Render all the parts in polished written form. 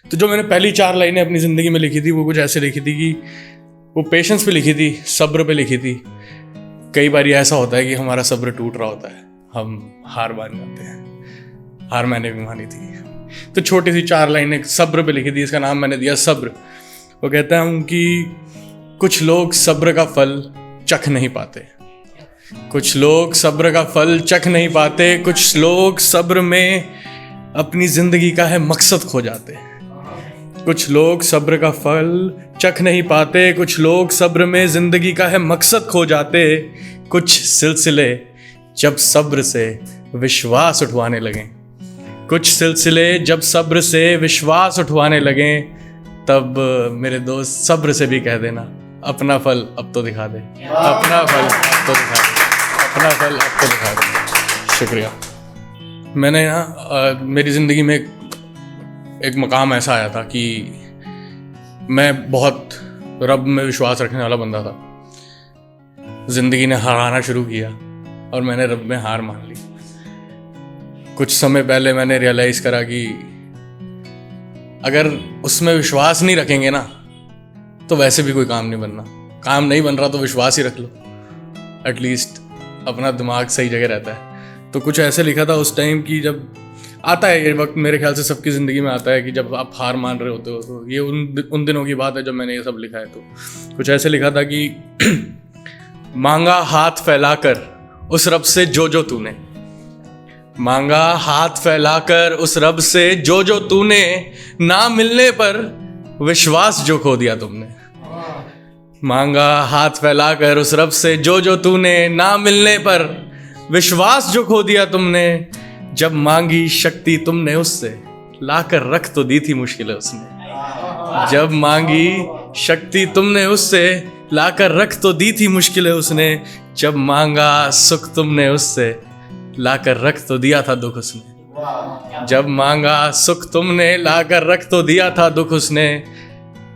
तो जो मैंने पहली 4 लाइनें अपनी ज़िंदगी में लिखी थी वो कुछ ऐसे लिखी थी कि वो पेशेंस पे लिखी थी, सब्र पे लिखी थी। कई बार ऐसा होता है कि हमारा सब्र टूट रहा होता है, हम हार मान जाते हैं। हार मैंने भी मानी थी। तो छोटी सी 4 लाइनें सब्र पे लिखी थी, इसका नाम मैंने दिया सब्र। वो कहता हूँ कि कुछ लोग सब्र का फल चख नहीं पाते, कुछ लोग सब्र का फल चख नहीं पाते, कुछ लोग सब्र में अपनी ज़िंदगी का है मकसद खो जाते। कुछ लोग सब्र का फल चख नहीं पाते, कुछ लोग सब्र में ज़िंदगी का है मकसद खो जाते। कुछ सिलसिले जब सब्र से विश्वास उठवाने लगें, कुछ सिलसिले जब सब्र से विश्वास उठवाने लगें, तब मेरे दोस्त सब्र से भी कह देना, अपना फल अब तो दिखा दे, अपना फल अब तो दिखा दे, अपना फल अब तो दिखा दे। शुक्रिया। मैंने मेरी ज़िंदगी में एक मकाम ऐसा आया था कि मैं बहुत रब में विश्वास रखने वाला बंदा था। ज़िंदगी ने हराना शुरू किया और मैंने रब में हार मान ली। कुछ समय पहले मैंने रियलाइज़ करा कि अगर उसमें विश्वास नहीं रखेंगे ना तो वैसे भी कोई काम नहीं बनना। काम नहीं बन रहा तो विश्वास ही रख लो, एटलीस्ट अपना दिमाग सही जगह रहता है। तो कुछ ऐसे लिखा था उस टाइम कि जब आता है ये वक्त, मेरे ख्याल से सबकी ज़िंदगी में आता है कि जब आप हार मान रहे होते हो, तो ये उन दिनों की बात है जब मैंने ये सब लिखा है। तो कुछ ऐसे लिखा था कि मांगा हाथ फैलाकर उस रब से जो तूने, मांगा हाथ फैलाकर उस रब से जो तूने, ना मिलने पर विश्वास जो खो दिया तुमने। मांगा हाथ फैलाकर उस रब से जो तूने, ना मिलने पर विश्वास जो खो दिया तुमने। जब मांगी शक्ति तुमने उससे, लाकर रख तो दी थी मुश्किलें उसने। जब मांगी शक्ति तुमने उससे, लाकर रख तो दी थी मुश्किलें उसने। जब मांगा सुख तुमने उससे, लाकर रख तो दिया था दुख उसने। जब मांगा सुख तुमने, लाकर रख तो दिया था दुख उसने।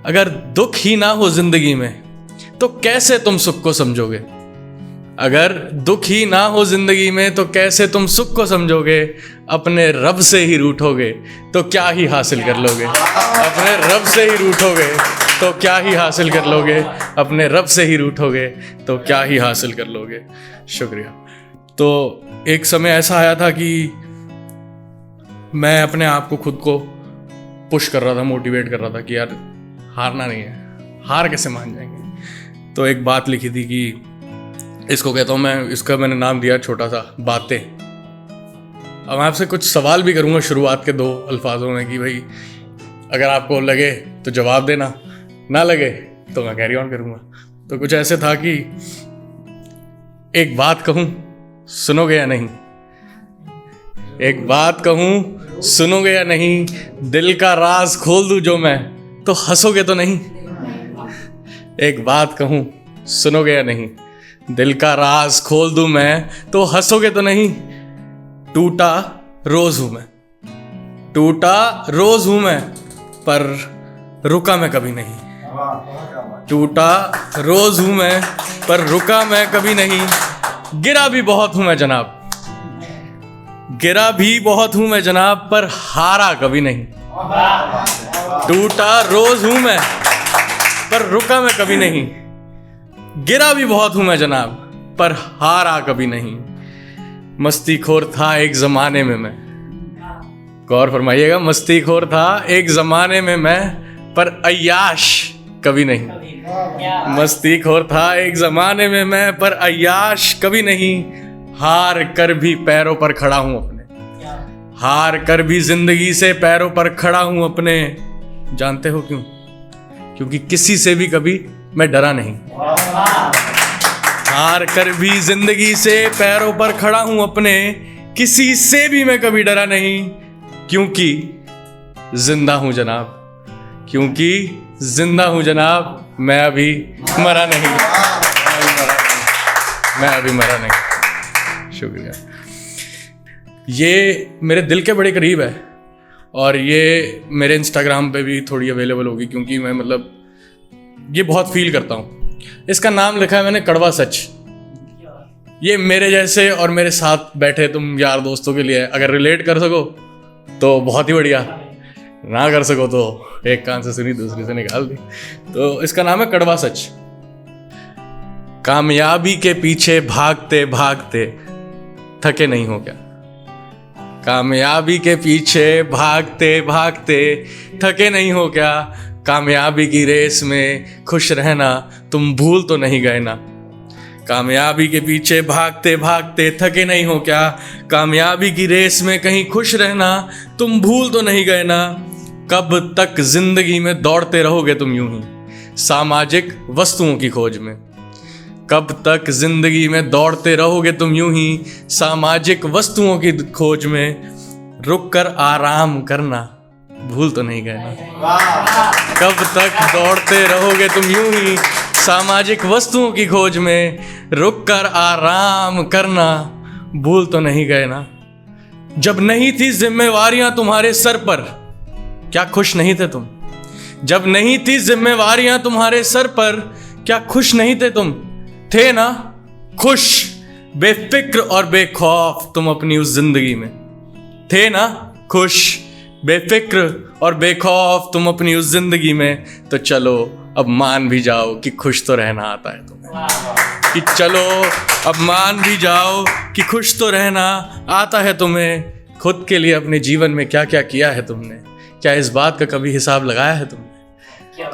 अगर दुख ही ना हो जिंदगी में तो कैसे तुम सुख को समझोगे? अगर दुख ही ना हो जिंदगी में तो कैसे तुम सुख को समझोगे? अपने रब से ही रूठोगे तो क्या ही हासिल कर लोगे? अपने रब से ही रूठोगे तो क्या ही हासिल कर लोगे? अपने रब से ही रूठोगे तो क्या ही हासिल कर लोगे? शुक्रिया। तो एक समय ऐसा आया था कि मैं अपने आप को खुद को पुश कर रहा था, मोटिवेट कर रहा था कि यार हारना नहीं है, हार कैसे मान जाएंगे। तो एक बात लिखी थी कि इसको कहता हूँ मैं, इसका मैंने नाम दिया छोटा सा बातें। अब मैं आपसे कुछ सवाल भी करूँगा शुरुआत के 2 अल्फाजों में कि भाई अगर आपको लगे तो जवाब देना, ना लगे तो मैं कैरी ऑन करूँगा। तो कुछ ऐसे था कि एक बात कहूँ सुनोगे या नहीं? एक बात कहूँ सुनोगे या नहीं? दिल का राज खोल दूँ जो मैं तो हंसोगे तो नहीं? एक बात कहूँ सुनोगे या नहीं? दिल का राज खोल दूं मैं तो हंसोगे तो नहीं? टूटा रोज हूं मैं, टूटा रोज हूं मैं, पर रुका मैं कभी नहीं। टूटा रोज हूं मैं पर रुका मैं कभी नहीं। गिरा भी बहुत हूं मैं जनाब, गिरा भी बहुत हूं मैं जनाब, पर हारा कभी नहीं। टूटा रोज हूं मैं पर रुका मैं कभी नहीं। गिरा भी बहुत हूं मैं जनाब, पर हारा कभी नहीं। मस्तीखोर था एक जमाने में मैं, गौर फरमाइएगा, मस्तीखोर था एक जमाने में मैं, पर अय्याश कभी नहीं। मस्तीखोर था एक जमाने में मैं, पर अय्याश कभी नहीं। हार कर भी पैरों पर खड़ा हूं अपने, हार कर भी जिंदगी से पैरों पर खड़ा हूं अपने। जानते हो क्यों? क्योंकि किसी से भी कभी मैं डरा नहीं। हार कर भी जिंदगी से पैरों पर खड़ा हूं अपने, किसी से भी मैं कभी डरा नहीं। क्योंकि जिंदा हूं जनाब, क्योंकि जिंदा हूं जनाब, मैं अभी मरा नहीं, मैं अभी मरा नहीं। शुक्रिया। ये मेरे दिल के बड़े करीब है और ये मेरे इंस्टाग्राम पे भी थोड़ी अवेलेबल होगी, क्योंकि मैं मतलब ये बहुत फील करता हूँ। इसका नाम लिखा है मैंने कड़वा सच। ये मेरे जैसे और मेरे साथ बैठे तुम यार दोस्तों के लिए, अगर रिलेट कर सको तो बहुत ही बढ़िया, ना कर सको तो एक कान से सुनी दूसरी से निकाल दी। तो इसका नाम है कड़वा सच। कामयाबी के पीछे भागते भागते थके नहीं हो क्या? कामयाबी के पीछे भागते भागते थके नहीं हो क्या? कामयाबी की रेस में खुश रहना तुम भूल तो नहीं गए ना? कामयाबी के पीछे भागते भागते थके नहीं हो क्या? कामयाबी की रेस में कहीं खुश रहना तुम भूल तो नहीं गए ना? कब तक जिंदगी में दौड़ते रहोगे तुम यूं ही सामाजिक वस्तुओं की खोज में? कब तक जिंदगी में दौड़ते रहोगे तुम यूं ही सामाजिक वस्तुओं की खोज में? रुक कर आराम करना भूल तो नहीं गए ना? कब तक दौड़ते रहोगे तुम यूं ही सामाजिक वस्तुओं की खोज में? रुक कर आराम करना भूल तो नहीं गए ना? जब नहीं थी जिम्मेवारियां तुम्हारे सर पर क्या खुश नहीं थे तुम? जब नहीं थी जिम्मेवारियां तुम्हारे सर पर क्या खुश नहीं थे तुम? थे ना खुश, बेफिक्र और बेखौफ तुम अपनी उस जिंदगी में? थे ना खुश, बेफिक्र और बेखौफ तुम अपनी उस जिंदगी में? तो चलो अब मान भी जाओ कि खुश तो रहना आता है तुम्हें। कि चलो अब मान भी जाओ कि खुश तो रहना आता है तुम्हें। खुद के लिए अपने जीवन में क्या क्या किया है तुमने? क्या इस बात का कभी हिसाब लगाया है तुमने?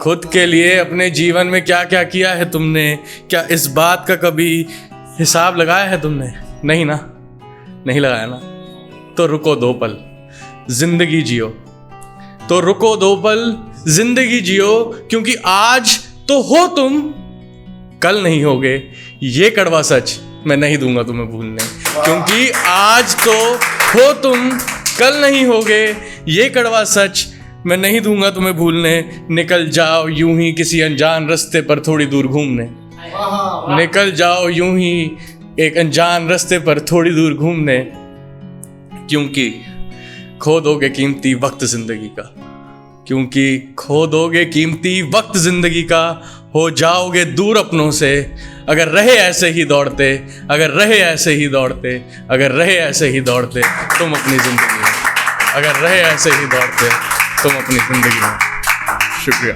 खुद के लिए अपने जीवन में क्या क्या किया है तुमने? क्या इस बात का कभी हिसाब लगाया है तुमने? नहीं ना, नहीं लगाया ना? तो रुको दो पल जिंदगी जियो। तो रुको दो पल जिंदगी जियो, क्योंकि आज तो हो तुम, कल नहीं होगे। ये कड़वा सच मैं नहीं दूंगा तुम्हें भूलने। क्योंकि आज तो हो तुम, कल नहीं होगे। ये कड़वा सच मैं नहीं दूंगा तुम्हें भूलने। निकल जाओ यूं ही किसी अनजान रास्ते पर थोड़ी दूर घूमने। निकल जाओ यूं ही एक अनजान रास्ते पर थोड़ी दूर घूमने, क्योंकि खो दोगे कीमती वक्त जिंदगी का। क्योंकि खो दोगे कीमती वक्त जिंदगी का, हो जाओगे दूर अपनों से अगर रहे ऐसे ही दौड़ते। अगर रहे ऐसे ही दौड़ते, अगर रहे ऐसे ही दौड़ते तुम अपनी जिंदगी में। अगर रहे ऐसे ही दौड़ते तुम अपनी जिंदगी में। शुक्रिया।